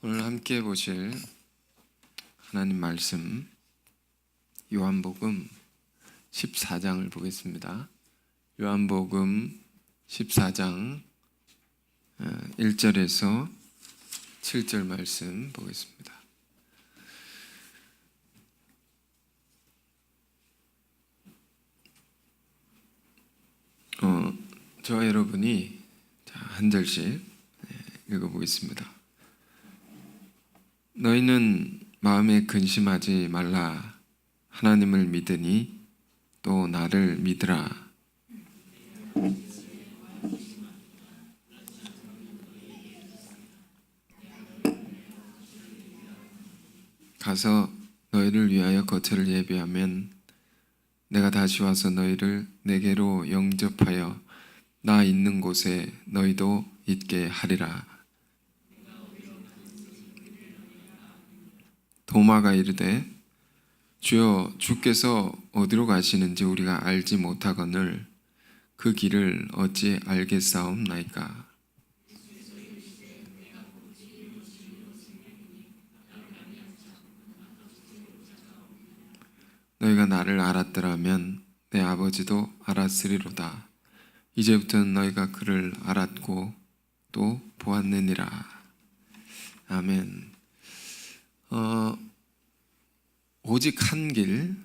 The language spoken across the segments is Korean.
오늘 함께 보실 하나님 말씀 요한복음 14장을 보겠습니다. 요한복음 14장 1절에서 7절 말씀 보겠습니다. 저와 여러분이 한 절씩 읽어보겠습니다. 너희는 마음에 근심하지 말라. 하나님을 믿으니 또 나를 믿으라. 가서 너희를 위하여 거처를 예비하면 내가 다시 와서 너희를 내게로 영접하여 나 있는 곳에 너희도 있게 하리라. 도마가 이르되 주여 주께서 어디로 가시는지 우리가 알지 못하거늘 그 길을 어찌 알겠사옵나이까. 너희가 나를 알았더라면 내 아버지도 알았으리로다. 이제부터는 너희가 그를 알았고 또 보았느니라. 아멘. 오직 한 길,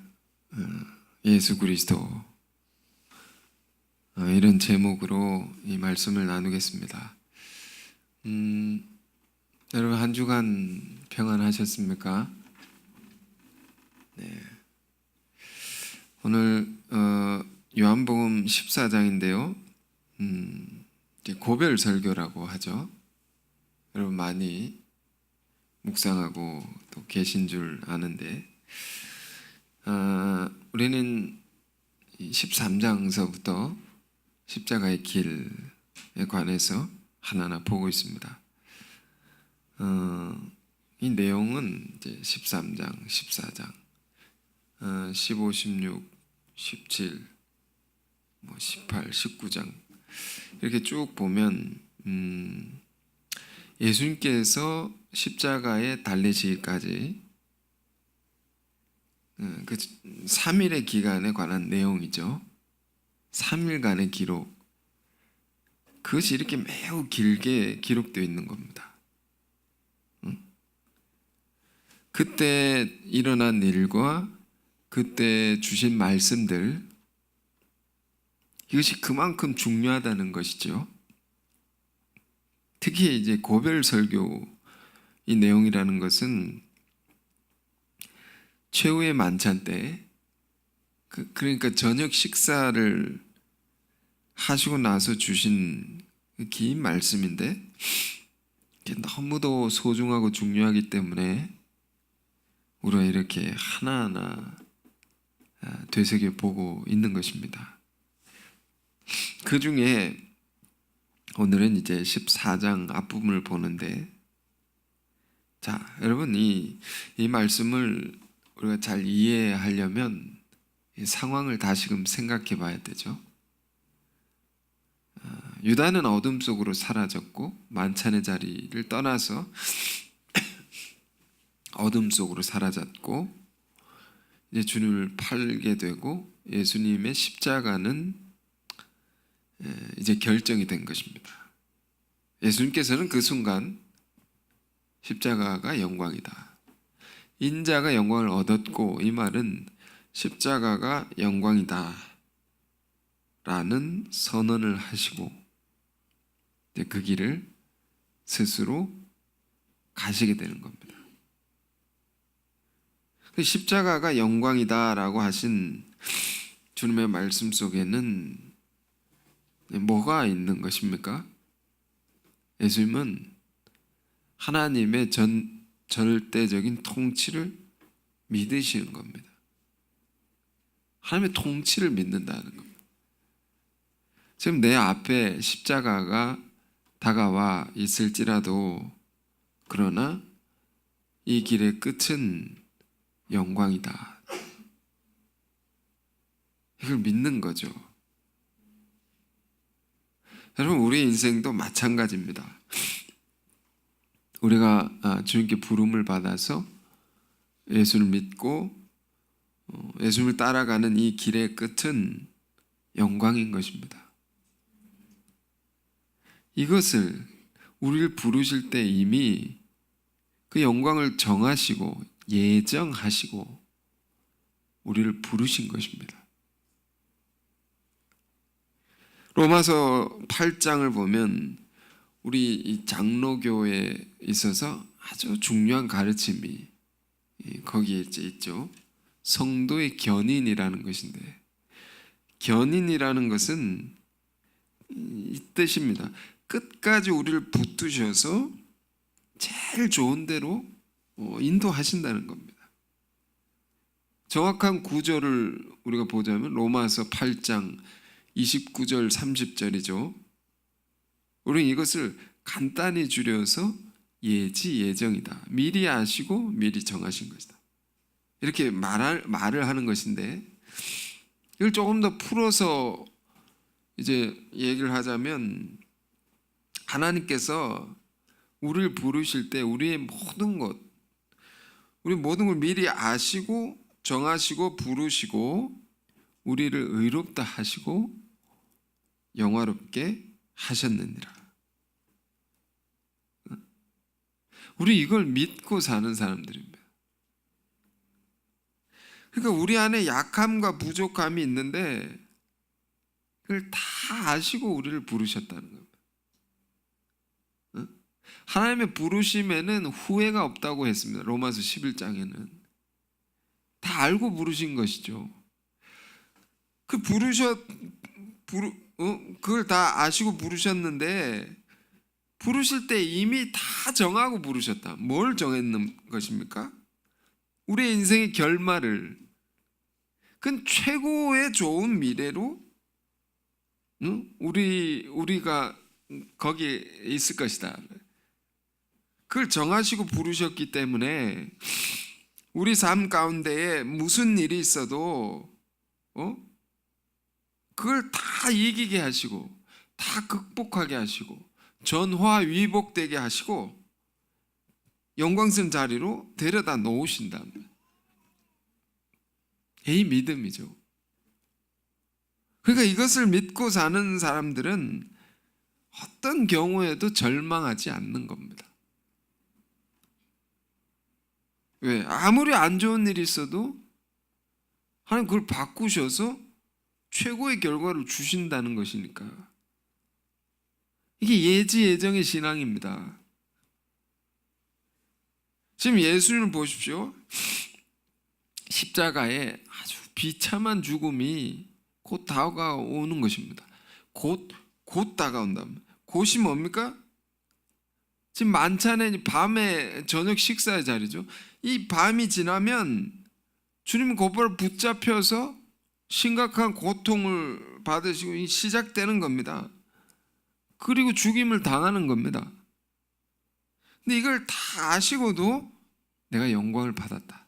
예수 그리스도, 이런 제목으로 이 말씀을 나누겠습니다. 여러분 한 주간 평안하셨습니까? 네. 오늘 요한복음 14장인데요. 고별 설교라고 하죠. 여러분 많이 묵상하고 또 계신 줄 아는데, 우리는 13장서부터 십자가의 길에 관해서 하나하나 보고 있습니다. 이 내용은 이제 13장, 14장, 15, 16, 17, 18, 19장 이렇게 쭉 보면 예수님께서 십자가에 달리시기까지 그 3일의 기간에 관한 내용이죠. 3일간의 기록, 그것이 이렇게 매우 길게 기록되어 있는 겁니다. 그때 일어난 일과 그때 주신 말씀들, 이것이 그만큼 중요하다는 것이죠. 특히 이제 고별 설교 이 내용이라는 것은 최후의 만찬 때, 그러니까 저녁 식사를 하시고 나서 주신 긴 말씀인데 너무도 소중하고 중요하기 때문에 우리가 이렇게 하나하나 되새겨보고 있는 것입니다. 그 중에 오늘은 이제 14장 앞부분을 보는데, 자, 여러분 이 말씀을 우리가 잘 이해하려면 이 상황을 다시금 생각해 봐야 되죠. 유다는 어둠 속으로 사라졌고 만찬의 자리를 떠나서 어둠 속으로 사라졌고, 이제 주님을 팔게 되고 예수님의 십자가는 이제 결정이 된 것입니다. 예수님께서는 그 순간 십자가가 영광이다, 인자가 영광을 얻었고, 이 말은 십자가가 영광이다 라는 선언을 하시고 이제 그 길을 스스로 가시게 되는 겁니다. 십자가가 영광이다 라고 하신 주님의 말씀 속에는 뭐가 있는 것입니까? 예수님은 하나님의 절대적인 통치를 믿으시는 겁니다. 하나님의 통치를 믿는다는 겁니다. 지금 내 앞에 십자가가 다가와 있을지라도, 그러나 이 길의 끝은 영광이다, 이걸 믿는 거죠. 여러분 우리 인생도 마찬가지입니다. 우리가 주님께 부름을 받아서 예수를 믿고 예수를 따라가는 이 길의 끝은 영광인 것입니다. 이것을 우리를 부르실 때 이미 그 영광을 정하시고 예정하시고 우리를 부르신 것입니다. 로마서 8장을 보면 우리 이 장로교에 있어서 아주 중요한 가르침이 거기에 있죠. 성도의 견인이라는 것인데, 견인이라는 것은 이 뜻입니다. 끝까지 우리를 붙드셔서 제일 좋은 대로 인도하신다는 겁니다. 정확한 구절을 우리가 보자면 로마서 8장 29절 30절이죠. 우리는 이것을 간단히 줄여서 예정이다. 미리 아시고 미리 정하신 것이다. 이렇게 말을 하는 것인데, 이걸 조금 더 풀어서 이제 얘기를 하자면, 하나님께서 우리를 부르실 때 우리 모든 걸 미리 아시고 정하시고 부르시고 우리를 의롭다 하시고 영화롭게 하셨느니라. 우리 이걸 믿고 사는 사람들입니다. 그러니까 우리 안에 약함과 부족함이 있는데 그걸 다 아시고 우리를 부르셨다는 겁니다. 하나님의 부르심에는 후회가 없다고 했습니다. 로마서 11장에는 다 알고 부르신 것이죠. 그걸 다 아시고 부르셨는데, 부르실 때 이미 다 정하고 부르셨다. 뭘 정했는 것입니까? 우리의 인생의 결말을, 그건 최고의 좋은 미래로 우리가 거기에 있을 것이다. 그걸 정하시고 부르셨기 때문에 우리 삶 가운데에 무슨 일이 있어도 그걸 다 이기게 하시고 다 극복하게 하시고 전화위복되게 하시고 영광스러운 자리로 데려다 놓으신다. 이 믿음이죠. 그러니까 이것을 믿고 사는 사람들은 어떤 경우에도 절망하지 않는 겁니다. 왜? 아무리 안 좋은 일이 있어도 하나님 그걸 바꾸셔서 최고의 결과를 주신다는 것이니까. 이게 예지예정의 신앙입니다. 지금 예수님을 보십시오. 십자가에 아주 비참한 죽음이 곧 다가오는 것입니다. 곧 다가온다. 곧이 뭡니까? 지금 만찬에 밤에 저녁 식사의 자리죠. 이 밤이 지나면 주님은 곧바로 붙잡혀서 심각한 고통을 받으시고 시작되는 겁니다. 그리고 죽임을 당하는 겁니다. 근데 이걸 다 아시고도 내가 영광을 받았다.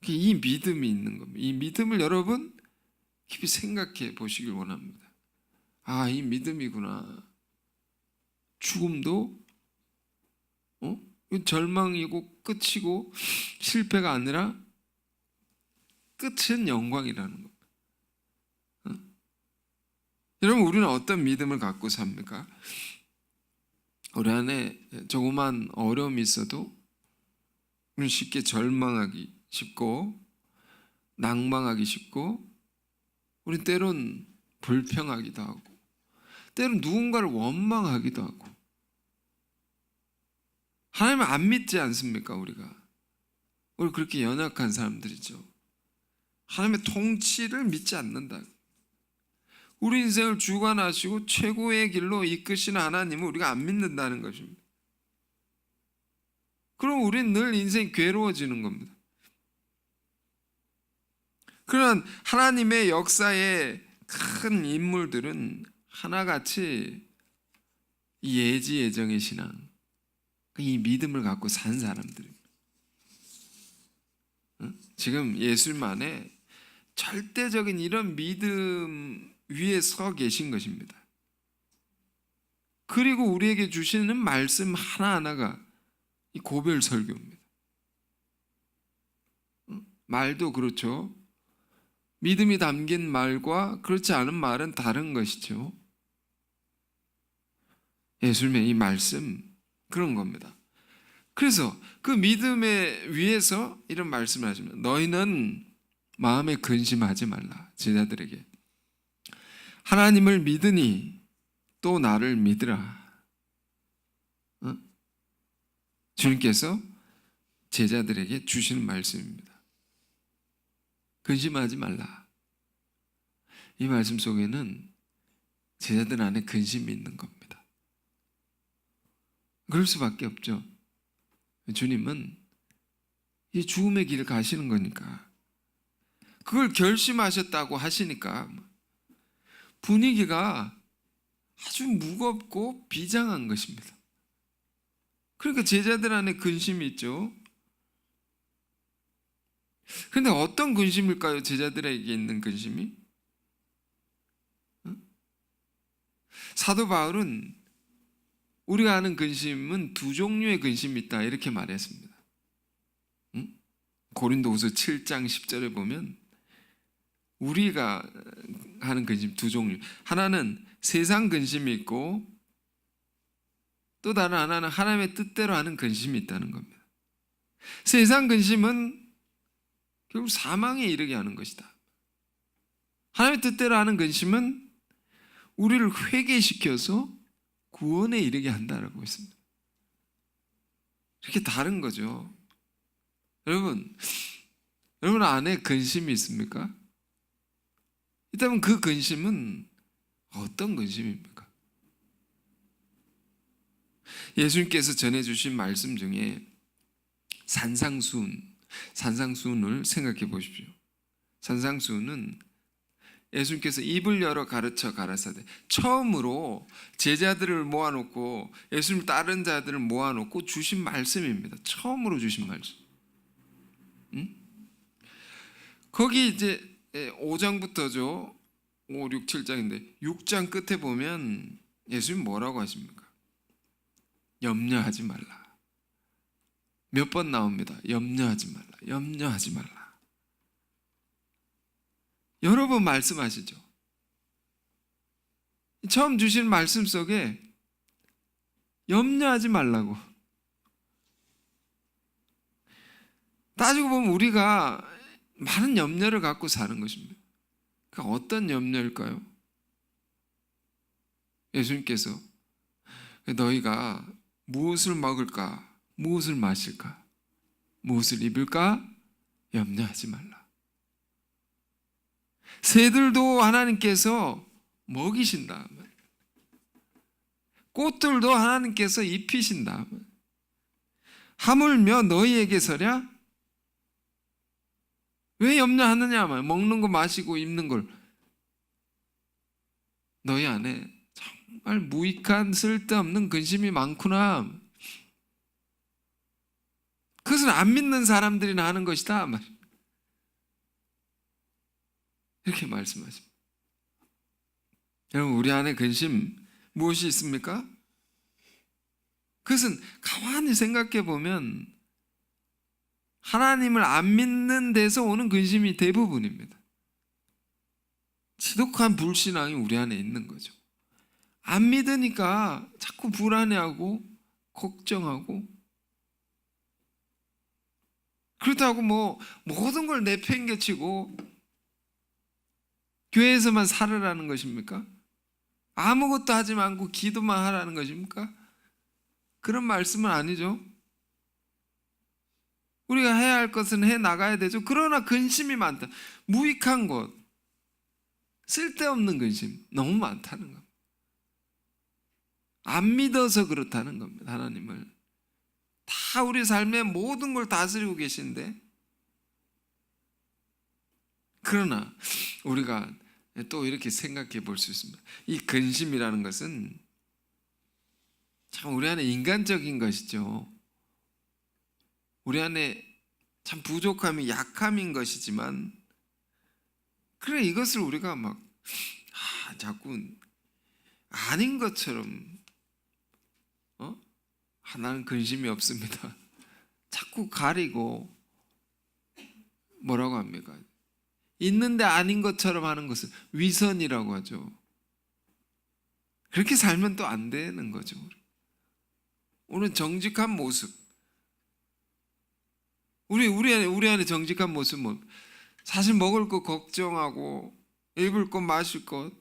이 믿음이 있는 겁니다. 이 믿음을 여러분 깊이 생각해 보시길 원합니다. 아, 이 믿음이구나. 죽음도 절망이고 끝이고 실패가 아니라 끝은 영광이라는 겁니다. 여러분, 우리는 어떤 믿음을 갖고 삽니까? 우리 안에 조그만 어려움이 있어도 우리는 쉽게 절망하기 쉽고 낭망하기 쉽고, 우리는 때론 불평하기도 하고 때론 누군가를 원망하기도 하고. 하나님을 안 믿지 않습니까? 우리 그렇게 연약한 사람들이죠. 하나님의 통치를 믿지 않는다. 우리 인생을 주관하시고 최고의 길로 이끄시는 하나님을 우리가 안 믿는다는 것입니다. 그럼 우리는 늘 인생이 괴로워지는 겁니다. 그런 하나님의 역사의 큰 인물들은 하나같이 예지예정의 신앙, 이 믿음을 갖고 산 사람들입니다. 지금 예수님 안에 절대적인 이런 믿음 위에 서 계신 것입니다. 그리고 우리에게 주시는 말씀 하나하나가 이 고별 설교입니다. 말도 그렇죠. 믿음이 담긴 말과 그렇지 않은 말은 다른 것이죠. 예수님의 이 말씀 그런 겁니다. 그래서 그 믿음에 위에서 이런 말씀을 하시면 너희는 마음에 근심하지 말라. 제자들에게 하나님을 믿으니 또 나를 믿으라. 주님께서 제자들에게 주시는 말씀입니다. 근심하지 말라. 이 말씀 속에는 제자들 안에 근심이 있는 겁니다. 그럴 수밖에 없죠. 주님은 이 죽음의 길을 가시는 거니까, 그걸 결심하셨다고 하시니까 분위기가 아주 무겁고 비장한 것입니다. 그러니까 제자들 안에 근심이 있죠. 그런데 어떤 근심일까요? 제자들에게 있는 근심이? 사도 바울은 우리가 아는 근심은 두 종류의 근심이 있다 이렇게 말했습니다. 고린도후서 7장 10절에 보면 우리가 하는 근심 두 종류, 하나는 세상 근심이 있고 또 다른 하나는 하나님의 뜻대로 하는 근심이 있다는 겁니다. 세상 근심은 결국 사망에 이르게 하는 것이다. 하나님의 뜻대로 하는 근심은 우리를 회개시켜서 구원에 이르게 한다라고 했습니다. 이렇게 다른 거죠. 여러분 안에 근심이 있습니까? 있다면 그 근심은 어떤 근심입니까? 예수님께서 전해주신 말씀 중에 산상수훈을 생각해 보십시오. 산상수훈은 예수님께서 입을 열어 가르쳐 가라사대, 처음으로 제자들을 모아놓고 예수님 따른 자들을 모아놓고 주신 말씀입니다. 처음으로 주신 말씀. 거기 이제 5장부터죠. 5, 6, 7장인데 6장 끝에 보면 예수님 뭐라고 하십니까? 염려하지 말라. 몇 번 나옵니다. 염려하지 말라. 염려하지 말라. 여러 번 말씀하시죠. 처음 주신 말씀 속에 염려하지 말라고. 따지고 보면 우리가 많은 염려를 갖고 사는 것입니다. 그러니까 어떤 염려일까요? 예수님께서 너희가 무엇을 먹을까? 무엇을 마실까? 무엇을 입을까? 염려하지 말라. 새들도 하나님께서 먹이신다. 꽃들도 하나님께서 입히신다. 하물며 너희에게서랴? 왜 염려하느냐? 먹는 거 마시고 입는 걸. 너희 안에 정말 무익한 쓸데없는 근심이 많구나. 그것은 안 믿는 사람들이나 하는 것이다. 이렇게 말씀하십니다. 여러분, 우리 안에 근심 무엇이 있습니까? 그것은 가만히 생각해 보면 하나님을 안 믿는 데서 오는 근심이 대부분입니다. 지독한 불신앙이 우리 안에 있는 거죠. 안 믿으니까 자꾸 불안해하고 걱정하고, 그렇다고 모든 걸 내팽개치고 교회에서만 살으라는 것입니까? 아무것도 하지 말고 기도만 하라는 것입니까? 그런 말씀은 아니죠. 우리가 해야 할 것은 해 나가야 되죠. 그러나 근심이 많다. 무익한 것, 쓸데없는 근심 너무 많다는 겁니다. 안 믿어서 그렇다는 겁니다. 하나님을 다 우리 삶의 모든 걸 다스리고 계신데, 그러나 우리가 또 이렇게 생각해 볼 수 있습니다. 이 근심이라는 것은 참 우리 안에 인간적인 것이죠. 우리 안에 참 부족함이, 약함인 것이지만, 그래 이것을 우리가 자꾸 아닌 것처럼 나는 근심이 없습니다. 자꾸 가리고 뭐라고 합니까? 있는데 아닌 것처럼 하는 것을 위선이라고 하죠. 그렇게 살면 또 안 되는 거죠. 오늘 정직한 모습, 우리 안에 정직한 모습은 사실 먹을 거 걱정하고 입을 것 마실 것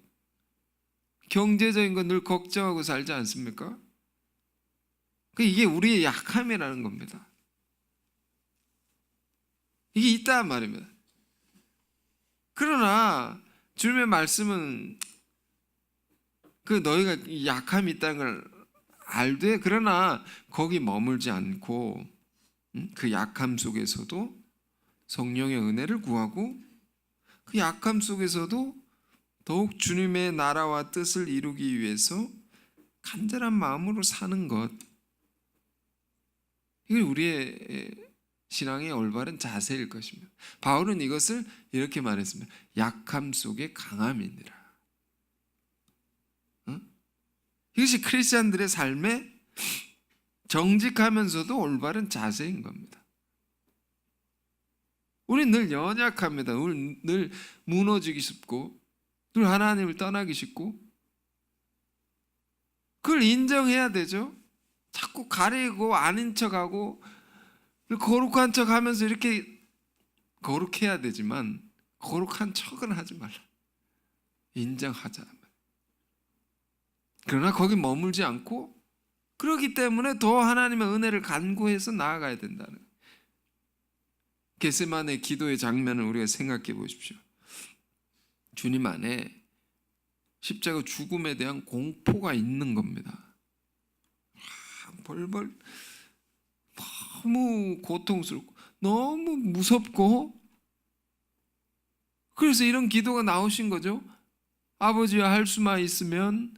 경제적인 거 늘 걱정하고 살지 않습니까? 이게 우리의 약함이라는 겁니다. 이게 있단 말입니다. 그러나 주님의 말씀은 너희가 약함이 있다는 걸 알되 그러나 거기 머물지 않고 그 약함 속에서도 성령의 은혜를 구하고 그 약함 속에서도 더욱 주님의 나라와 뜻을 이루기 위해서 간절한 마음으로 사는 것, 이게 우리의 신앙의 올바른 자세일 것입니다. 바울은 이것을 이렇게 말했습니다. 약함 속에 강함이니라. 이것이 크리스찬들의 삶의 정직하면서도 올바른 자세인 겁니다. 우리 늘 연약합니다. 우리 늘 무너지기 쉽고 늘 하나님을 떠나기 쉽고 그걸 인정해야 되죠. 자꾸 가리고 아닌 척하고 거룩한 척하면서 이렇게 거룩해야 되지만 거룩한 척은 하지 말라. 인정하자. 그러나 거기 머물지 않고 그렇기 때문에 더 하나님의 은혜를 간구해서 나아가야 된다는 거예요. 겟세마네 기도의 장면을 우리가 생각해 보십시오. 주님 안에 십자가 죽음에 대한 공포가 있는 겁니다. 벌벌 너무 고통스럽고 너무 무섭고 그래서 이런 기도가 나오신 거죠. 아버지여 할 수만 있으면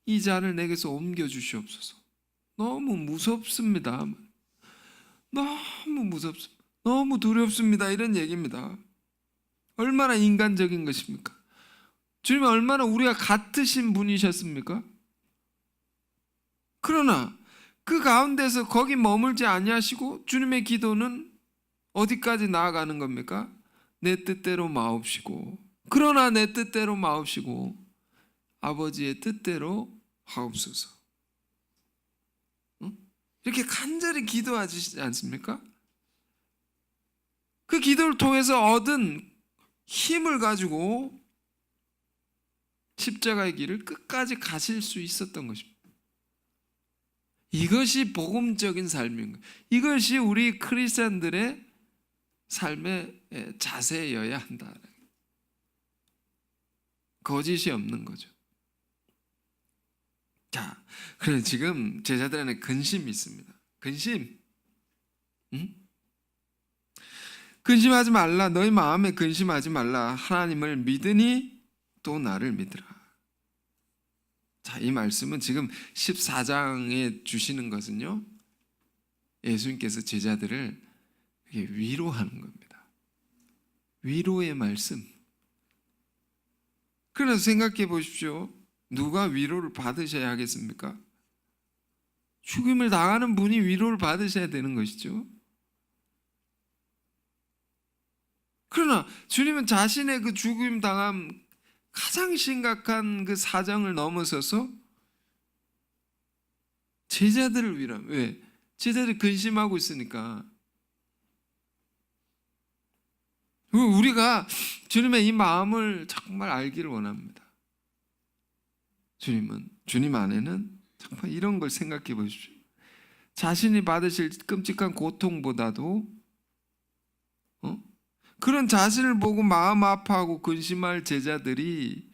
이 잔을 내게서 옮겨 주시옵소서. 너무 무섭습니다. 너무 무섭습니다. 너무 두렵습니다. 이런 얘기입니다. 얼마나 인간적인 것입니까? 주님이 얼마나 우리가 같으신 분이셨습니까? 그러나 그 가운데서 거기 머물지 아니하시고 주님의 기도는 어디까지 나아가는 겁니까? 내 뜻대로 마옵시고 그러나 내 뜻대로 마옵시고 아버지의 뜻대로 하옵소서. 이렇게 간절히 기도하시지 않습니까? 그 기도를 통해서 얻은 힘을 가지고 십자가의 길을 끝까지 가실 수 있었던 것입니다. 이것이 복음적인 삶인 거예요. 이것이 우리 크리스찬들의 삶의 자세여야 한다. 거짓이 없는 거죠. 자, 그런데 지금 제자들 안에 근심이 있습니다. 근심. 근심하지 말라. 너희 마음에 근심하지 말라. 하나님을 믿으니 또 나를 믿으라. 자, 이 말씀은 지금 14장에 주시는 것은요, 예수님께서 제자들을 위로하는 겁니다. 위로의 말씀. 그래서 생각해 보십시오. 누가 위로를 받으셔야 하겠습니까? 죽임을 당하는 분이 위로를 받으셔야 되는 것이죠. 그러나 주님은 자신의 그 죽임 당함 가장 심각한 그 사정을 넘어서서 제자들을 위로합니다. 왜? 제자들이 근심하고 있으니까. 우리가 주님의 이 마음을 정말 알기를 원합니다. 주님 안에는 정말 이런 걸 생각해 보십시오. 자신이 받으실 끔찍한 고통보다도 그런 자신을 보고 마음 아파하고 근심할 제자들이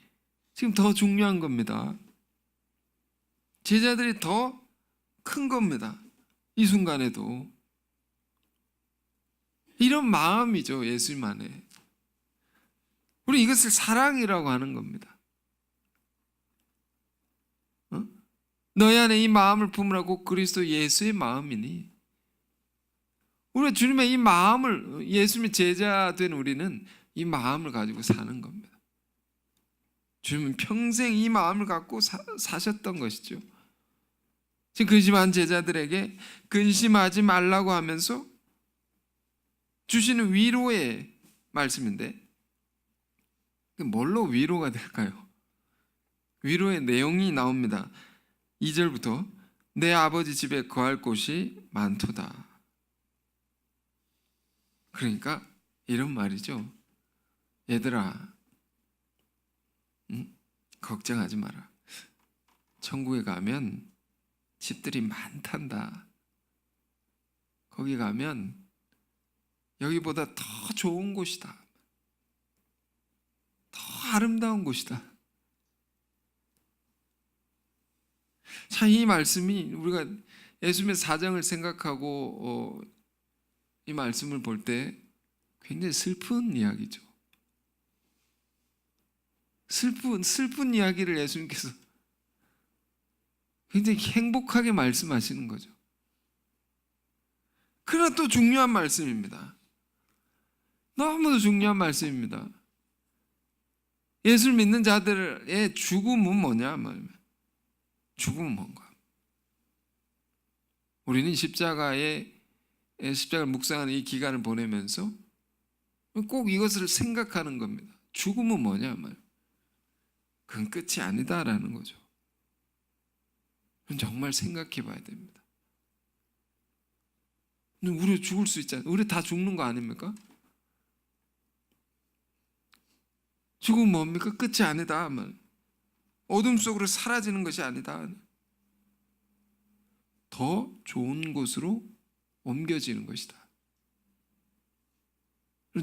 지금 더 중요한 겁니다. 제자들이 더 큰 겁니다. 이 순간에도. 이런 마음이죠. 예수님 안에. 우리 이것을 사랑이라고 하는 겁니다. 너희 안에 이 마음을 품으라고 그리스도 예수의 마음이니 우리가 주님의 이 마음을 예수님의 제자 된 우리는 이 마음을 가지고 사는 겁니다. 주님은 평생 이 마음을 갖고 사셨던 것이죠. 지금 근심한 제자들에게 근심하지 말라고 하면서 주시는 위로의 말씀인데, 뭘로 위로가 될까요? 위로의 내용이 나옵니다. 2절부터 내 아버지 집에 거할 곳이 많도다. 그러니까 이런 말이죠. 얘들아, 걱정하지 마라. 천국에 가면 집들이 많단다. 거기 가면 여기보다 더 좋은 곳이다. 더 아름다운 곳이다. 참, 이 말씀이 우리가 예수님의 사정을 생각하고 이 말씀을 볼 때 굉장히 슬픈 이야기죠. 슬픈 이야기를 예수님께서 굉장히 행복하게 말씀하시는 거죠. 그러나 또 중요한 말씀입니다. 너무도 중요한 말씀입니다. 예수를 믿는 자들의 죽음은 뭐냐? 죽음은 뭔가? 우리는 십자가를 묵상하는 이 기간을 보내면서 꼭 이것을 생각하는 겁니다. 죽음은 뭐냐? 그건 끝이 아니다라는 거죠. 정말 생각해 봐야 됩니다. 우리 죽을 수 있잖아요. 우리 다 죽는 거 아닙니까? 죽음은 뭡니까? 끝이 아니다. 어둠 속으로 사라지는 것이 아니다. 더 좋은 곳으로 옮겨지는 것이다.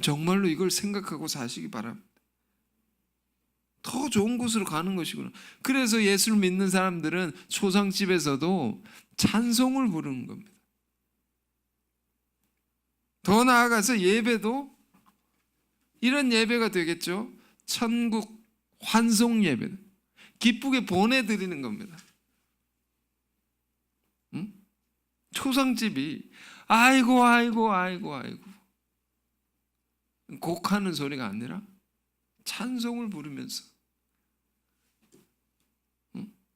정말로 이걸 생각하고 사시기 바랍니다. 더 좋은 곳으로 가는 것이구나. 그래서 예수를 믿는 사람들은 초상집에서도 찬송을 부르는 겁니다. 더 나아가서 예배도 이런 예배가 되겠죠. 천국 환송 예배, 기쁘게 보내드리는 겁니다. 초상집이 아이고 아이고 아이고 아이고 곡하는 소리가 아니라 찬송을 부르면서,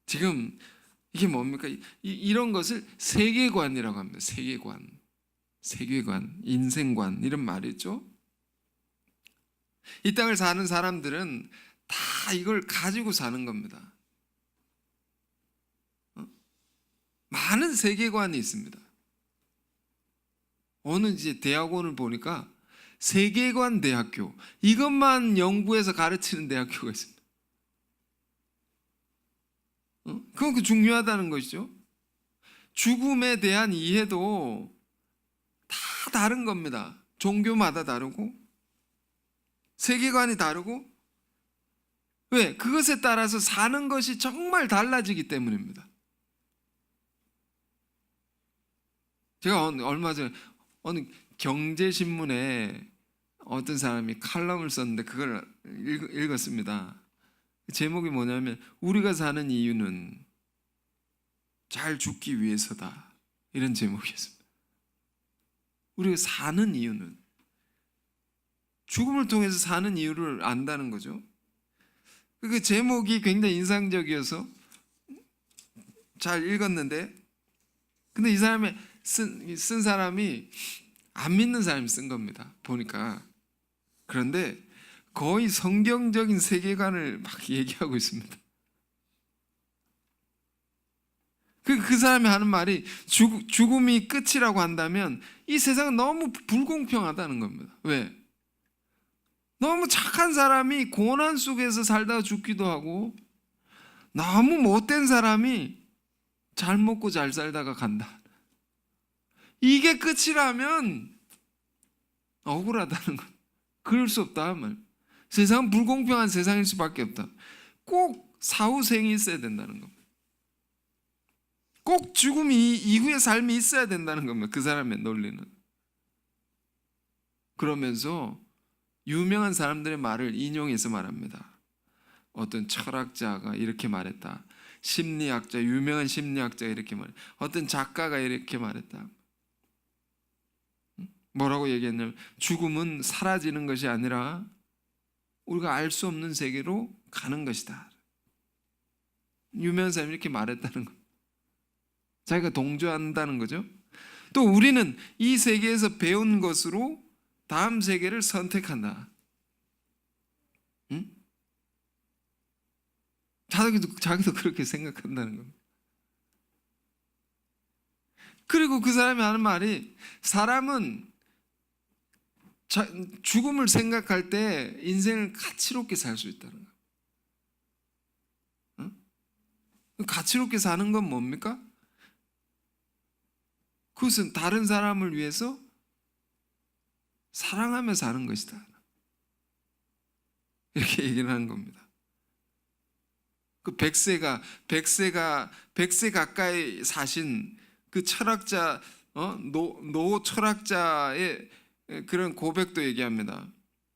지금 이게 뭡니까? 이런 것을 세계관이라고 합니다. 세계관, 인생관, 이런 말이죠. 이 땅을 사는 사람들은 다 이걸 가지고 사는 겁니다. 많은 세계관이 있습니다. 어느 이제 대학원을 보니까 세계관 대학교, 이것만 연구해서 가르치는 대학교가 있습니다. 그건 중요하다는 것이죠. 죽음에 대한 이해도 다 다른 겁니다. 종교마다 다르고 세계관이 다르고, 왜? 그것에 따라서 사는 것이 정말 달라지기 때문입니다. 제가 얼마 전에 어느 경제신문에 어떤 사람이 칼럼을 썼는데 그걸 읽었습니다. 제목이 뭐냐면 우리가 사는 이유는 잘 죽기 위해서다, 이런 제목이었습니다. 우리가 사는 이유는, 죽음을 통해서 사는 이유를 안다는 거죠. 그 제목이 굉장히 인상적이어서 잘 읽었는데, 근데 이 사람이 쓴 사람이 안 믿는 사람이 쓴 겁니다, 보니까. 그런데 거의 성경적인 세계관을 막 얘기하고 있습니다. 그 사람이 하는 말이 죽음이 끝이라고 한다면 이 세상은 너무 불공평하다는 겁니다. 왜? 너무 착한 사람이 고난 속에서 살다가 죽기도 하고, 너무 못된 사람이 잘 먹고 잘 살다가 간다. 이게 끝이라면 억울하다는 것. 그럴 수 없다. 세상은 불공평한 세상일 수밖에 없다. 꼭 사후생이 있어야 된다는 겁니다. 꼭 죽음 이후의 삶이 있어야 된다는 겁니다. 그 사람의 논리는. 그러면서 유명한 사람들의 말을 인용해서 말합니다. 어떤 철학자가 이렇게 말했다. 유명한 심리학자가 이렇게 말했다. 어떤 작가가 이렇게 말했다. 뭐라고 얘기했냐면 죽음은 사라지는 것이 아니라 우리가 알 수 없는 세계로 가는 것이다. 유명한 사람이 이렇게 말했다는 것. 자기가 동조한다는 거죠. 또 우리는 이 세계에서 배운 것으로 다음 세계를 선택한다. 응? 자기도 그렇게 생각한다는 겁니다. 그리고 그 사람이 하는 말이, 사람은 죽음을 생각할 때 인생을 가치롭게 살 수 있다는 거예요. 응? 가치롭게 사는 건 뭡니까? 그것은 다른 사람을 위해서 사랑하며 사는 것이다. 이렇게 얘기를 하는 겁니다. 그 100세 가까이 사신 그 철학자, 노 철학자의 그런 고백도 얘기합니다.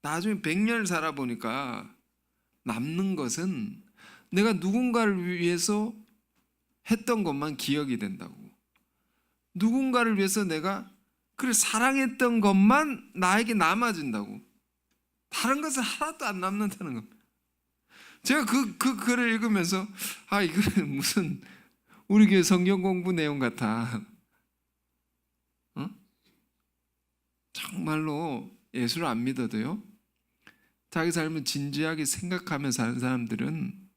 나중에 100년을 살아보니까 남는 것은 내가 누군가를 위해서 했던 것만 기억이 된다고. 누군가를 위해서 내가 그를 사랑했던 것만 나에게 남아진다고. 다른 것은 하나도 안 남는다는 겁니다. 제가 그 글을 읽으면서 이거는 무슨 우리 교회 성경 공부 내용 같아. 정말로 예수를 안 믿어도요, 자기 삶을 진지하게 생각하며 사는 사람들은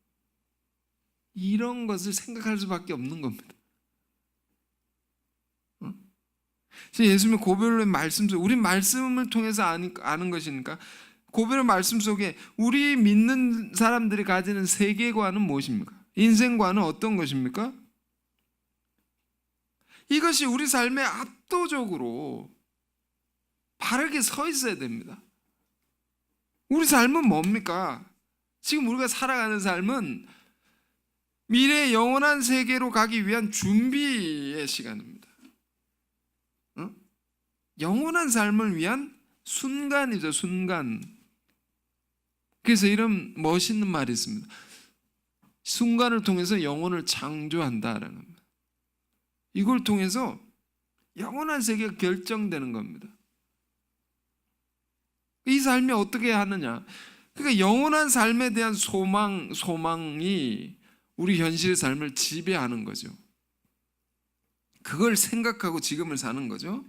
이런 것을 생각할 수밖에 없는 겁니다. 예수님의 고별의 말씀 속, 우리 말씀을 통해서 아는 것이니까, 고별의 말씀 속에 우리 믿는 사람들이 가지는 세계관은 무엇입니까? 인생관은 어떤 것입니까? 이것이 우리 삶에 압도적으로 바르게 서 있어야 됩니다. 우리 삶은 뭡니까? 지금 우리가 살아가는 삶은 미래의 영원한 세계로 가기 위한 준비의 시간입니다. 영원한 삶을 위한 순간이죠, 순간. 그래서 이런 멋있는 말이 있습니다. 순간을 통해서 영혼을 창조한다라는 겁니다. 이걸 통해서 영원한 세계가 결정되는 겁니다. 이 삶이 어떻게 하느냐? 그러니까 영원한 삶에 대한 소망이 우리 현실의 삶을 지배하는 거죠. 그걸 생각하고 지금을 사는 거죠.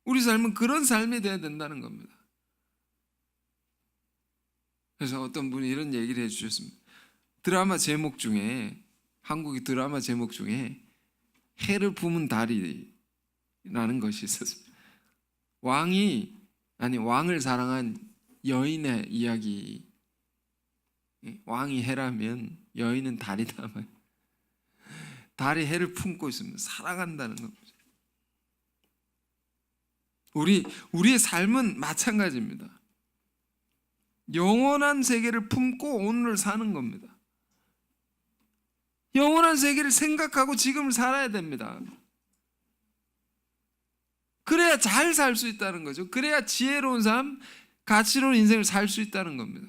우리 삶은 그런 삶이 되어야 된다는 겁니다. 그래서 어떤 분이 이런 얘기를 해주셨습니다. 드라마 제목 중에, 한국의 드라마 제목 중에 해를 품은 달이라는 것이 있었습니다. 왕을 사랑한 여인의 이야기. 왕이 해라면 여인은 달이다. 달이 해를 품고 있으면 사랑한다는 겁니다. 우리의 삶은 마찬가지입니다. 영원한 세계를 품고 오늘을 사는 겁니다. 영원한 세계를 생각하고 지금을 살아야 됩니다. 그래야 잘 살 수 있다는 거죠. 그래야 지혜로운 삶, 가치로운 인생을 살 수 있다는 겁니다.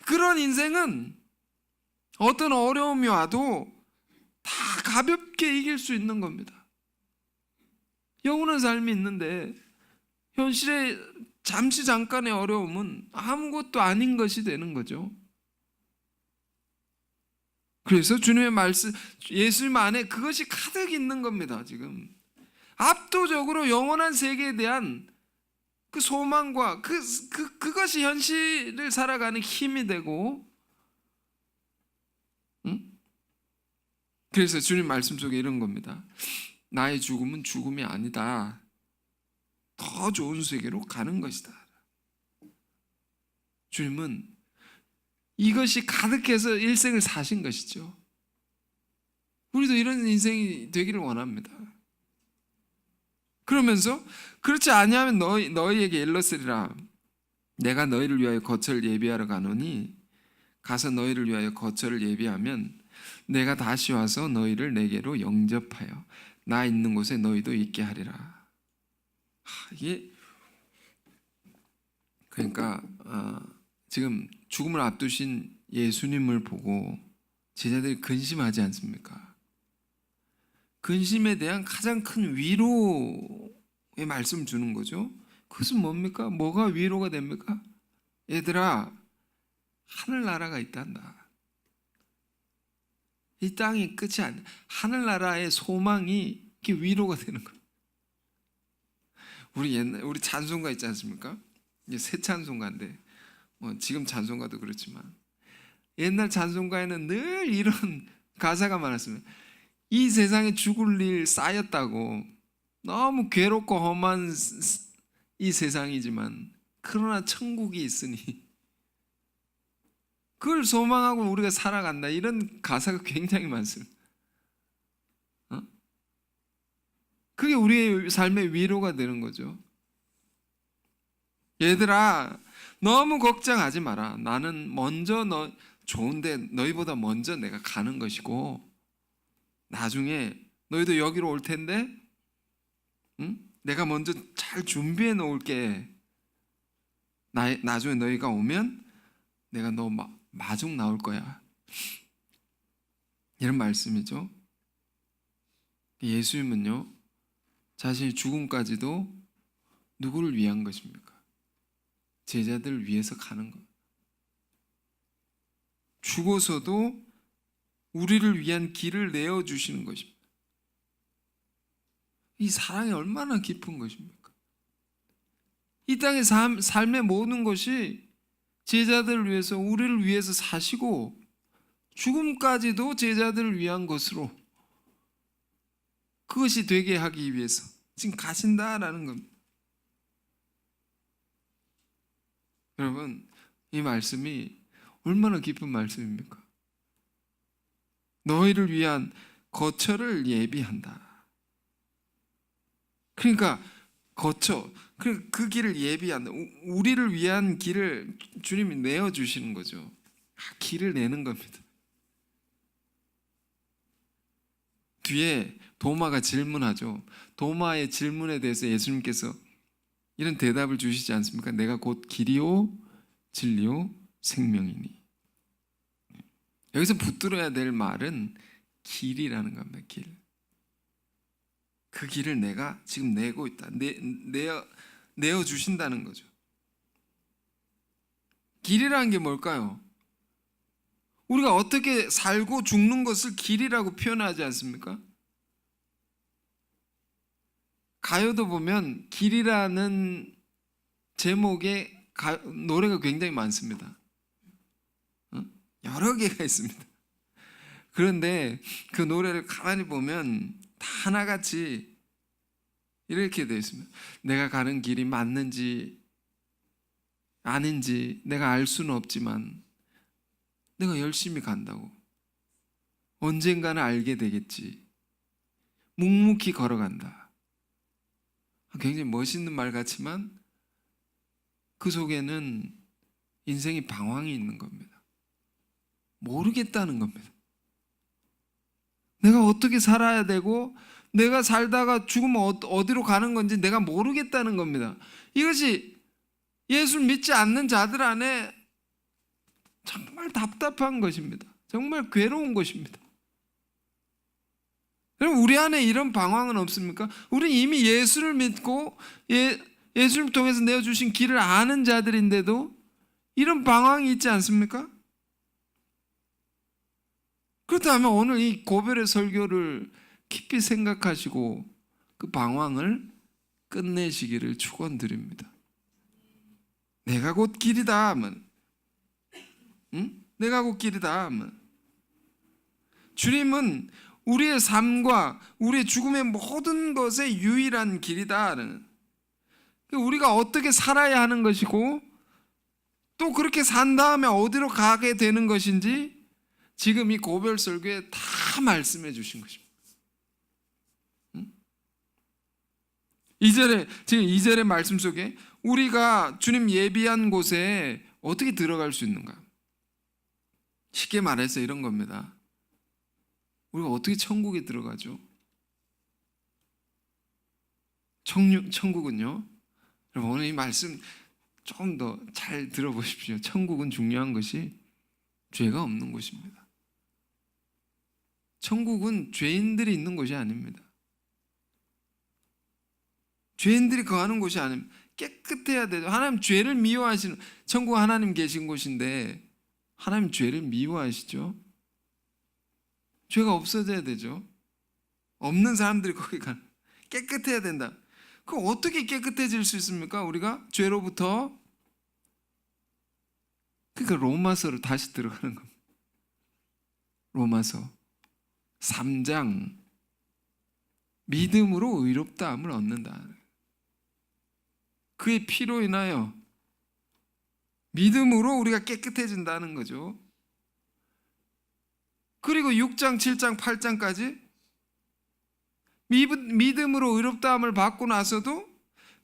그런 인생은 어떤 어려움이 와도 다 가볍게 이길 수 있는 겁니다. 영원한 삶이 있는데 현실의 잠시 잠깐의 어려움은 아무것도 아닌 것이 되는 거죠. 그래서 주님의 말씀, 예수님 안에 그것이 가득 있는 겁니다. 지금 압도적으로 영원한 세계에 대한 그 소망과 그것이 현실을 살아가는 힘이 되고, 그래서 주님 말씀 속에 이런 겁니다. 나의 죽음은 죽음이 아니다. 더 좋은 세계로 가는 것이다. 주님은 이것이 가득해서 일생을 사신 것이죠. 우리도 이런 인생이 되기를 원합니다. 그러면서 그렇지 아니하면 너희에게 일렀으리라. 내가 너희를 위하여 거처를 예비하러 가노니 가서 너희를 위하여 거처를 예비하면 내가 다시 와서 너희를 내게로 영접하여 나 있는 곳에 너희도 있게 하리라. 이게 그러니까 지금 죽음을 앞두신 예수님을 보고 제자들이 근심하지 않습니까? 근심에 대한 가장 큰 위로의 말씀을 주는 거죠. 그것은 뭡니까? 뭐가 위로가 됩니까? 얘들아, 하늘나라가 있단다. 이 땅이 끝이 아니야. 하늘나라의 소망이 이렇게 위로가 되는 거예요. 우리 찬송가 있지 않습니까? 이게 새 찬송가인데 지금 찬송가도 그렇지만 옛날 찬송가에는 늘 이런 가사가 많았습니다. 이 세상에 죽을 일 쌓였다고, 너무 괴롭고 험한 이 세상이지만 그러나 천국이 있으니 그걸 소망하고 우리가 살아간다, 이런 가사가 굉장히 많습니다. 그게 우리의 삶의 위로가 되는 거죠. 얘들아, 너무 걱정하지 마라. 나는 먼저 좋은데 너희보다 먼저 내가 가는 것이고, 나중에 너희도 여기로 올 텐데 내가 먼저 잘 준비해 놓을게. 나중에 너희가 오면 내가 너 마중 나올 거야. 이런 말씀이죠. 예수님은요, 자신의 죽음까지도 누구를 위한 것입니까? 제자들을 위해서 가는 것. 죽어서도 우리를 위한 길을 내어주시는 것입니다. 이 사랑이 얼마나 깊은 것입니까? 이 땅의 삶의 모든 것이 제자들을 위해서, 우리를 위해서 사시고 죽음까지도 제자들을 위한 것으로, 그것이 되게 하기 위해서 지금 가신다라는 겁니다. 여러분, 이 말씀이 얼마나 깊은 말씀입니까? 너희를 위한 거처를 예비한다. 그러니까 그 길을 예비한다. 우리를 위한 길을 주님이 내어주시는 거죠. 길을 내는 겁니다. 뒤에 도마가 질문하죠. 도마의 질문에 대해서 예수님께서 이런 대답을 주시지 않습니까? 내가 곧 길이요 진리요 생명이니. 여기서 붙들어야 될 말은 길이라는 겁니다. 길. 그 길을 내가 지금 내고 있다. 내어주신다는 거죠. 길이라는 게 뭘까요? 우리가 어떻게 살고 죽는 것을 길이라고 표현하지 않습니까? 가요도 보면 길이라는 제목의 노래가 굉장히 많습니다. 여러 개가 있습니다. 그런데 그 노래를 가만히 보면 다 하나같이 이렇게 되어 있습니다. 내가 가는 길이 맞는지 아닌지 내가 알 수는 없지만 내가 열심히 간다고. 언젠가는 알게 되겠지. 묵묵히 걸어간다. 굉장히 멋있는 말 같지만 그 속에는 인생의 방황이 있는 겁니다. 모르겠다는 겁니다. 내가 어떻게 살아야 되고 내가 살다가 죽으면 어디로 가는 건지 내가 모르겠다는 겁니다. 이것이 예수를 믿지 않는 자들 안에 정말 답답한 것입니다. 정말 괴로운 것입니다. 그럼 우리 안에 이런 방황은 없습니까? 우리는 이미 예수를 믿고 예수를 통해서 내어주신 길을 아는 자들인데도 이런 방황이 있지 않습니까? 그렇다면 오늘 이 고별의 설교를 깊이 생각하시고 그 방황을 끝내시기를 축원드립니다. 내가 곧 길이다 하면, 내가 곧 길이다 하면, 주님은 우리의 삶과 우리의 죽음의 모든 것의 유일한 길이다. 우리가 어떻게 살아야 하는 것이고 또 그렇게 산 다음에 어디로 가게 되는 것인지 지금 이 고별 설교에 다 말씀해 주신 것입니다. 2절의 말씀 속에 우리가 주님 예비한 곳에 어떻게 들어갈 수 있는가? 쉽게 말해서 이런 겁니다. 우리가 어떻게 천국에 들어가죠? 천국은요, 여러분 오늘 이 말씀 조금 더 잘 들어보십시오. 천국은 중요한 것이 죄가 없는 곳입니다. 천국은 죄인들이 있는 곳이 아닙니다. 죄인들이 거하는 곳이 아닙니다. 깨끗해야 되죠. 하나님 죄를 미워하시는, 천국 하나님 계신 곳인데 하나님 죄를 미워하시죠. 죄가 없어져야 되죠. 없는 사람들이 거기 가 깨끗해야 된다. 그럼 어떻게 깨끗해질 수 있습니까? 우리가 죄로부터. 그러니까 로마서로 다시 들어가는 겁니다. 로마서 3장 믿음으로 의롭다함을 얻는다. 그의 피로 인하여 믿음으로 우리가 깨끗해진다는 거죠. 그리고 6장, 7장, 8장까지 믿음으로 의롭다함을 받고 나서도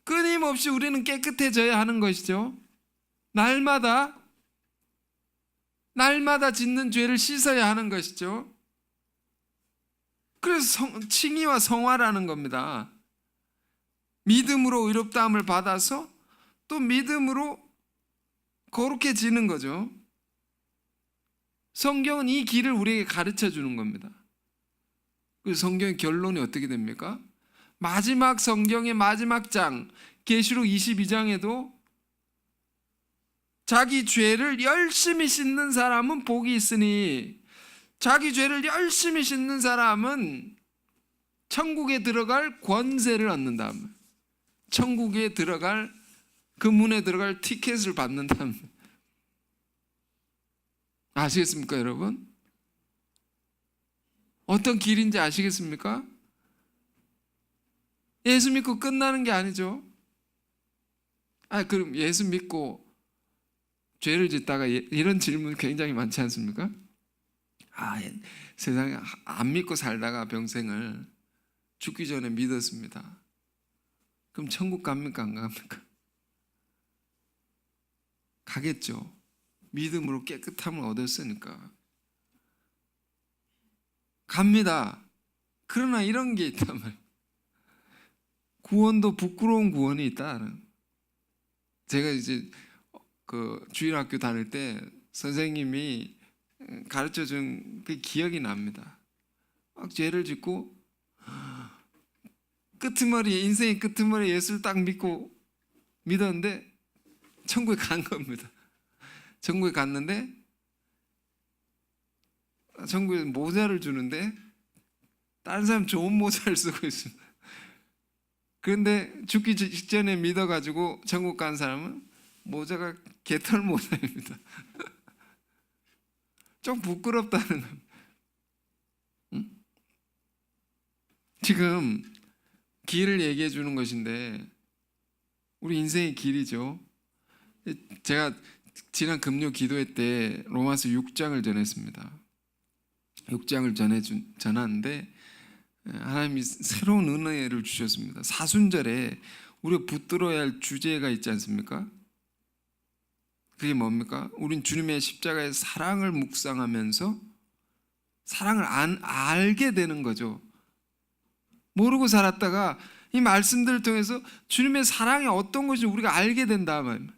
끊임없이 우리는 깨끗해져야 하는 것이죠. 날마다 짓는 죄를 씻어야 하는 것이죠. 그래서 칭의와 성화라는 겁니다. 믿음으로 의롭다함을 받아서 또 믿음으로 거룩해지는 거죠. 성경은 이 길을 우리에게 가르쳐 주는 겁니다. 그 성경의 결론이 어떻게 됩니까? 마지막 성경의 마지막 장 계시록 22장에도 자기 죄를 열심히 씻는 사람은 복이 있으니, 자기 죄를 열심히 씻는 사람은 천국에 들어갈 권세를 얻는다. 천국에 들어갈, 그 문에 들어갈 티켓을 받는다. 아시겠습니까, 여러분? 어떤 길인지 아시겠습니까? 예수 믿고 끝나는 게 아니죠. 그럼 예수 믿고 죄를 짓다가 이런 질문 굉장히 많지 않습니까? 세상에 안 믿고 살다가 평생을 죽기 전에 믿었습니다. 그럼 천국 갑니까, 안 갑니까? 가겠죠. 믿음으로 깨끗함을 얻었으니까 갑니다. 그러나 이런 게 있단 말이에요. 구원도 부끄러운 구원이 있다. 제가 이제 그 주일학교 다닐 때 선생님이 가르쳐 준 그 기억이 납니다. 막 죄를 짓고 인생의 끄트머리 예수를 딱 믿었는데 천국에 간 겁니다. 천국에 갔는데 천국에 모자를 주는데 다른 사람 좋은 모자를 쓰고 있습니다. 그런데 죽기 직전에 믿어가지고 천국 간 사람은 모자가 개털 모자입니다. 좀 부끄럽다는 겁니다. 응? 지금 길을 얘기해 주는 것인데 우리 인생의 길이죠. 제가 지난 금요 기도회 때 로마서 6장을 전했습니다. 6장을 전하는데 하나님이 새로운 은혜를 주셨습니다. 사순절에 우리가 붙들어야 할 주제가 있지 않습니까? 그게 뭡니까? 우린 주님의 십자가의 사랑을 묵상하면서 사랑을 알게 되는 거죠. 모르고 살았다가 이 말씀들을 통해서 주님의 사랑이 어떤 것인지 우리가 알게 된다 말입니다.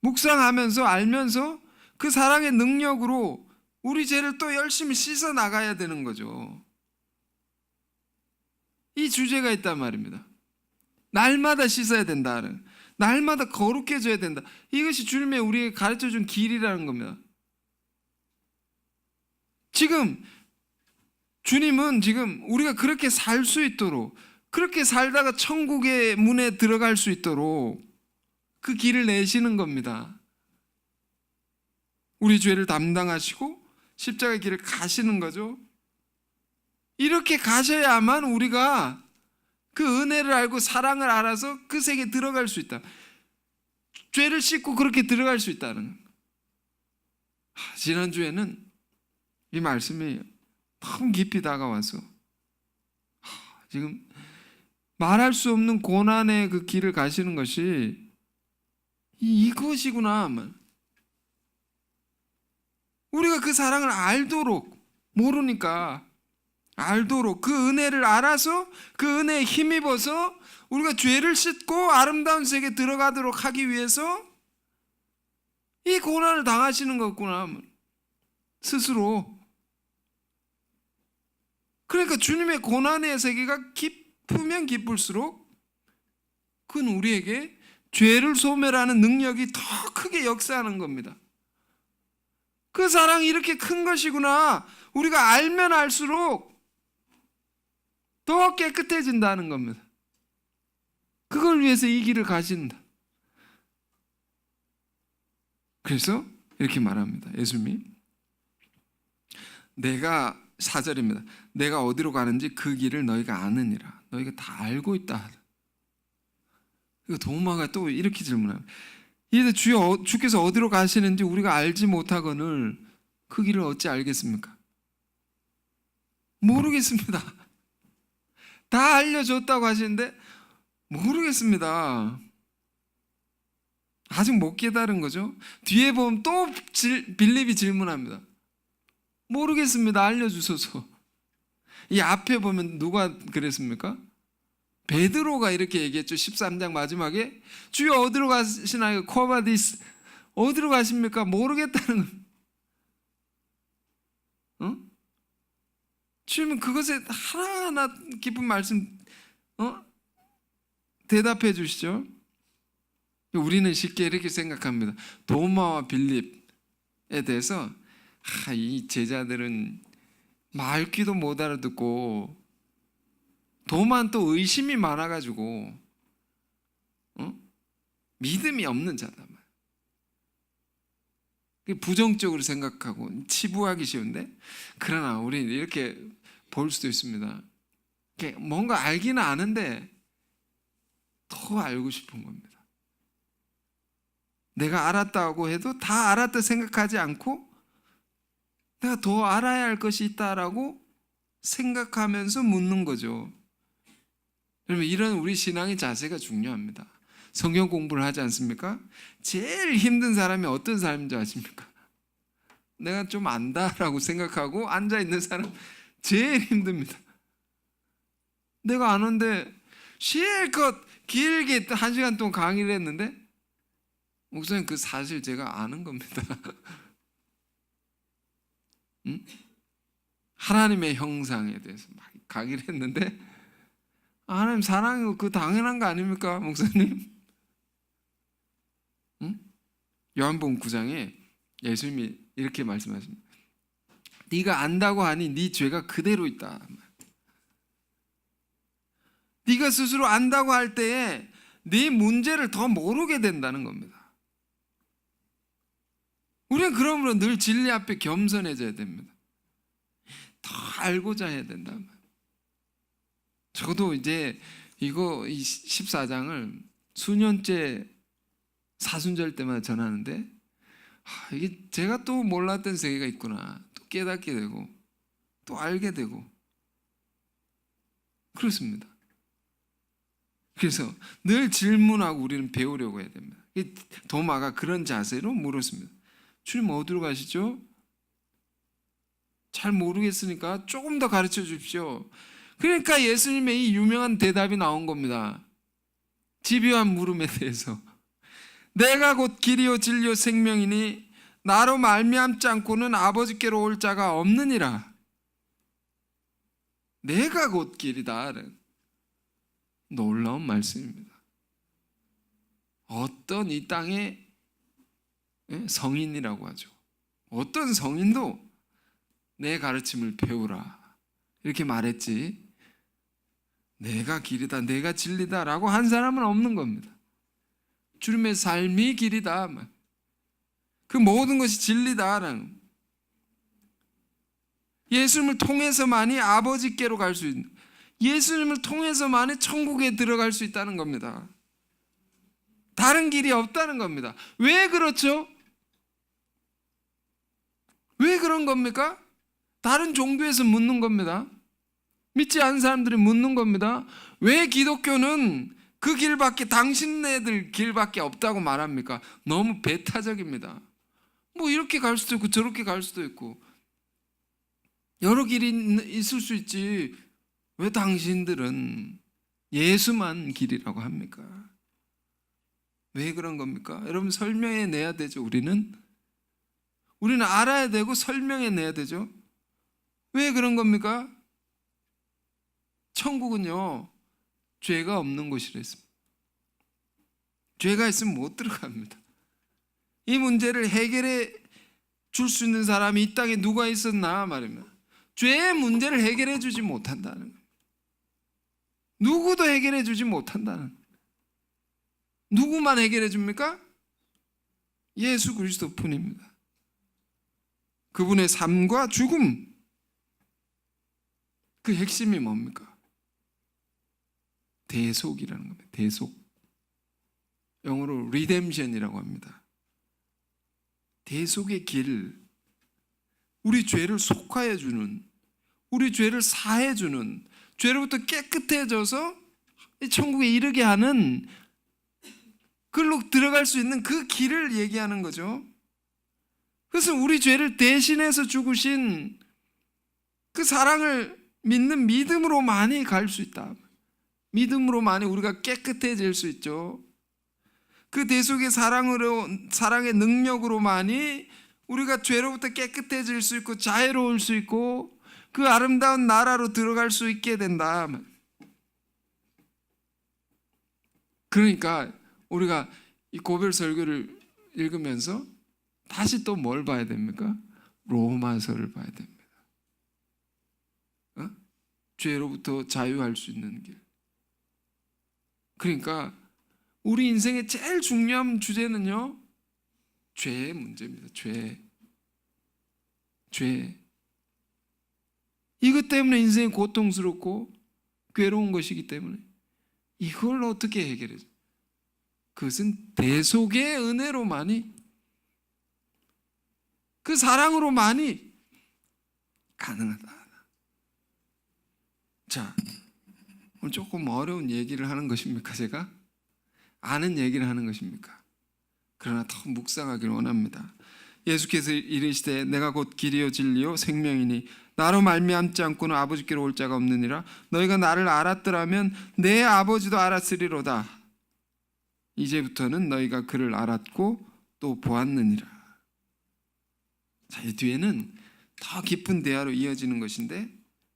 묵상하면서 알면서 그 사랑의 능력으로 우리 죄를 또 열심히 씻어 나가야 되는 거죠. 이 주제가 있단 말입니다. 날마다 씻어야 된다는, 날마다 거룩해져야 된다. 이것이 주님의 우리에게 가르쳐준 길이라는 겁니다. 지금 주님은 지금 우리가 그렇게 살 수 있도록, 그렇게 살다가 천국의 문에 들어갈 수 있도록 그 길을 내시는 겁니다. 우리 죄를 담당하시고 십자가의 길을 가시는 거죠. 이렇게 가셔야만 우리가 그 은혜를 알고 사랑을 알아서 그 세계에 들어갈 수 있다. 죄를 씻고 그렇게 들어갈 수 있다는. 지난주에는 이 말씀이 너무 깊이 다가와서 지금 말할 수 없는 고난의 그 길을 가시는 것이 이것이구나. 우리가 그 사랑을 알도록, 모르니까 알도록 그 은혜를 알아서 그 은혜에 힘입어서 우리가 죄를 씻고 아름다운 세계에 들어가도록 하기 위해서 이 고난을 당하시는 거구나, 스스로. 그러니까 주님의 고난의 세계가 깊으면 깊을수록 그건 우리에게 죄를 소멸하는 능력이 더 크게 역사하는 겁니다. 그 사랑이 이렇게 큰 것이구나. 우리가 알면 알수록 더 깨끗해진다는 겁니다. 그걸 위해서 이 길을 가신다. 그래서 이렇게 말합니다. 예수님이 내가 4절입니다. 내가 어디로 가는지 그 길을 너희가 아느니라. 너희가 다 알고 있다. 이거 도마가 또 이렇게 질문합니다. 이제 주께서 어디로 가시는지 우리가 알지 못하거늘 그 길을 어찌 알겠습니까? 모르겠습니다. 다 알려줬다고 하시는데 모르겠습니다. 아직 못 깨달은 거죠. 뒤에 보면 또 빌립이 질문합니다. 모르겠습니다. 알려주소서. 이 앞에 보면 누가 그랬습니까? 베드로가 이렇게 얘기했죠. 13장 마지막에 주여 어디로 가시나요? 코바디스 어디로 가십니까? 모르겠다는 주님은 그것에 하나하나 깊은 말씀 대답해 주시죠. 우리는 쉽게 이렇게 생각합니다. 도마와 빌립에 대해서 이 제자들은 말귀도 못 알아듣고 도마는 또 의심이 많아가지고 믿음이 없는 자다. 부정적으로 생각하고 치부하기 쉬운데, 그러나 우리는 이렇게 볼 수도 있습니다. 뭔가 알기는 아는데 더 알고 싶은 겁니다. 내가 알았다고 해도 다 알았다 생각하지 않고 내가 더 알아야 할 것이 있다라고 생각하면서 묻는 거죠. 여러분, 이런 우리 신앙의 자세가 중요합니다. 성경 공부를 하지 않습니까? 제일 힘든 사람이 어떤 사람인 줄 아십니까? 내가 좀 안다라고 생각하고 앉아있는 사람 제일 힘듭니다. 내가 아는데 실컷 길게 1시간 동안 강의를 했는데 목사님 그 사실 제가 아는 겁니다. 응? 하나님의 형상에 대해서 막 강의를 했는데 하나님 사랑이 그 당연한 거 아닙니까 목사님? 응? 요한복음 9장에 예수님이 이렇게 말씀하십니다. 네가 안다고 하니 네 죄가 그대로 있다. 네가 스스로 안다고 할 때에 네 문제를 더 모르게 된다는 겁니다. 우리는 그러므로 늘 진리 앞에 겸손해져야 됩니다. 더 알고자 해야 된다. 저도 이제 이 14장을 수년째 사순절 때마다 전하는데 이게 제가 또 몰랐던 세계가 있구나. 또 깨닫게 되고 또 알게 되고 그렇습니다. 그래서 늘 질문하고 우리는 배우려고 해야 됩니다. 도마가 그런 자세로 물었습니다. 주님 어디로 가시죠? 잘 모르겠으니까 조금 더 가르쳐 주십시오. 그러니까 예수님의 이 유명한 대답이 나온 겁니다. 집요한 물음에 대해서. 내가 곧 길이요 진리요 생명이니 나로 말미암지 않고는 아버지께로 올 자가 없느니라. 내가 곧 길이다. 놀라운 말씀입니다. 어떤 이 땅의 성인이라고 하죠. 어떤 성인도 내 가르침을 배우라 이렇게 말했지, 내가 길이다 내가 진리다 라고 한 사람은 없는 겁니다. 주님의 삶이 길이다, 그 모든 것이 진리다라는, 예수님을 통해서만이 아버지께로 갈 수 있는, 예수님을 통해서만이 천국에 들어갈 수 있다는 겁니다. 다른 길이 없다는 겁니다. 왜 그렇죠? 왜 그런 겁니까? 다른 종교에서 묻는 겁니다. 믿지 않는 사람들이 묻는 겁니다. 왜 기독교는 그 길밖에, 당신네들 길밖에 없다고 말합니까? 너무 배타적입니다. 뭐 이렇게 갈 수도 있고 저렇게 갈 수도 있고 여러 길이 있을 수 있지, 왜 당신들은 예수만 길이라고 합니까? 왜 그런 겁니까? 여러분, 설명해 내야 되죠. 우리는 알아야 되고 설명해 내야 되죠. 왜 그런 겁니까? 천국은요 죄가 없는 곳이라 했습니다. 죄가 있으면 못 들어갑니다. 이 문제를 해결해 줄 수 있는 사람이 이 땅에 누가 있었나 말입니다. 죄의 문제를 해결해 주지 못한다는 거예요. 누구도 해결해 주지 못한다는 거예요. 누구만 해결해 줍니까? 예수 그리스도뿐입니다. 그분의 삶과 죽음, 그 핵심이 뭡니까? 대속이라는 겁니다. 대속. 영어로 리뎀션이라고 합니다. 대속의 길, 우리 죄를 속하여 주는, 우리 죄를 사해 주는, 죄로부터 깨끗해져서 천국에 이르게 하는, 그걸로 들어갈 수 있는 그 길을 얘기하는 거죠. 그래서 우리 죄를 대신해서 죽으신 그 사랑을 믿는 믿음으로만이 갈 수 있다. 믿음으로만이 우리가 깨끗해질 수 있죠. 그 대속의 사랑의 능력으로만이 우리가 죄로부터 깨끗해질 수 있고 자유로울 수 있고 그 아름다운 나라로 들어갈 수 있게 된다. 그러니까 우리가 이 고별 설교를 읽으면서 다시 또 뭘 봐야 됩니까? 로마서를 봐야 됩니다. 죄로부터 자유할 수 있는 길. 그러니까 우리 인생의 제일 중요한 주제는요, 죄의 문제입니다. 죄. 이것 때문에 인생이 고통스럽고 괴로운 것이기 때문에 이걸 어떻게 해결해요? 그것은 대속의 은혜로만이, 그 사랑으로만이 가능하다. 자, 오늘 조금 어려운 얘기를 하는 것입니까? 제가 아는 얘기를 하는 것입니까? 그러나 더 묵상하기를 원합니다. 예수께서 이르시되 내가 곧 길이요 진리요 생명이니 나로 말미암지 않고는 아버지께로 올 자가 없느니라. 너희가 나를 알았더라면 내 아버지도 알았으리로다. 이제부터는 너희가 그를 알았고 또 보았느니라. 자, 이 뒤에는 더 깊은 대화로 이어지는 것인데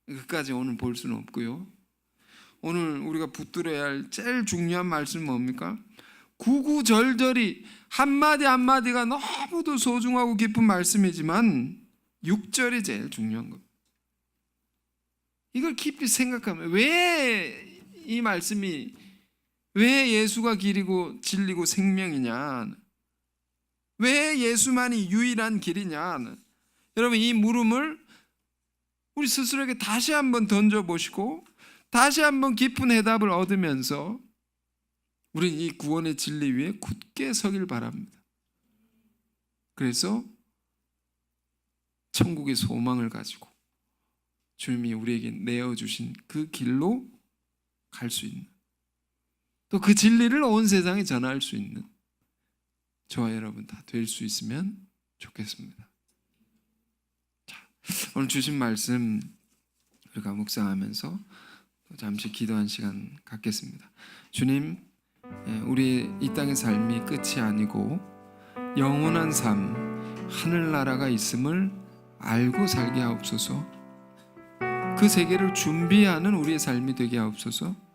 그까지 오늘 볼 수는 없고요. 오늘 우리가 붙들어야 할 제일 중요한 말씀은 뭡니까? 구구절절히 한마디 한마디가 너무도 소중하고 깊은 말씀이지만 6절이 제일 중요한 겁니다. 이걸 깊이 생각하면 왜 이 말씀이, 왜 예수가 길이고 진리고 생명이냐, 왜 예수만이 유일한 길이냐, 여러분 이 물음을 우리 스스로에게 다시 한번 던져보시고 다시 한번 깊은 해답을 얻으면서 우리는 이 구원의 진리 위에 굳게 서길 바랍니다. 그래서 천국의 소망을 가지고 주님이 우리에게 내어주신 그 길로 갈 수 있는, 또 그 진리를 온 세상에 전할 수 있는 저와 여러분 다 될 수 있으면 좋겠습니다. 자, 오늘 주신 말씀 우리가 묵상하면서 잠시 기도한 시간 갖겠습니다. 주님, 우리 이 땅의 삶이 끝이 아니고 영원한 삶, 하늘나라가 있음을 알고 살게 하옵소서. 그 세계를 준비하는 우리의 삶이 되게 하옵소서.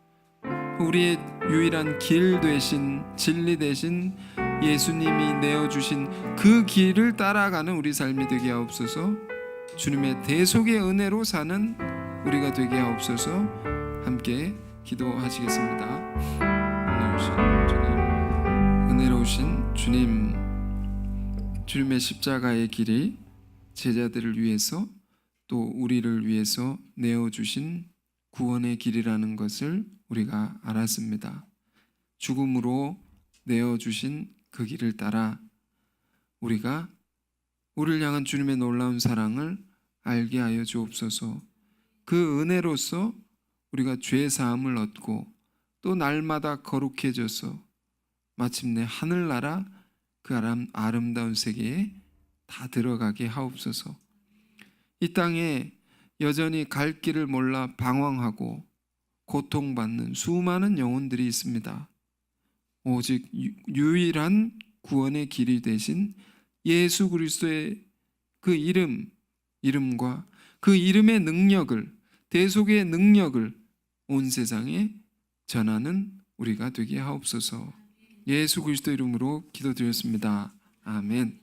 우리의 유일한 길 되신, 진리 되신 예수님이 내어주신 그 길을 따라가는 우리 삶이 되게 하옵소서. 주님의 대속의 은혜로 사는 우리가 되게 하옵소서. 함께 기도하시겠습니다. 은혜로우신 주님, 주님의 십자가의 길이 제자들을 위해서 또 우리를 위해서 내어주신 구원의 길이라는 것을 우리가 알았습니다. 죽음으로 내어주신 그 길을 따라 우리가 우리를 향한 주님의 놀라운 사랑을 알게 하여 주옵소서. 그 은혜로서 우리가 죄 사함을 얻고 또 날마다 거룩해져서 마침내 하늘나라 그 아름다운 세계에 다 들어가게 하옵소서. 이 땅에 여전히 갈 길을 몰라 방황하고 고통받는 수많은 영혼들이 있습니다. 오직 유일한 구원의 길이 되신 예수 그리스도의 그 이름과 그 이름의 능력을, 대속의 능력을 온 세상에 전하는 우리가 되게 하옵소서. 예수 그리스도 이름으로 기도드렸습니다. 아멘.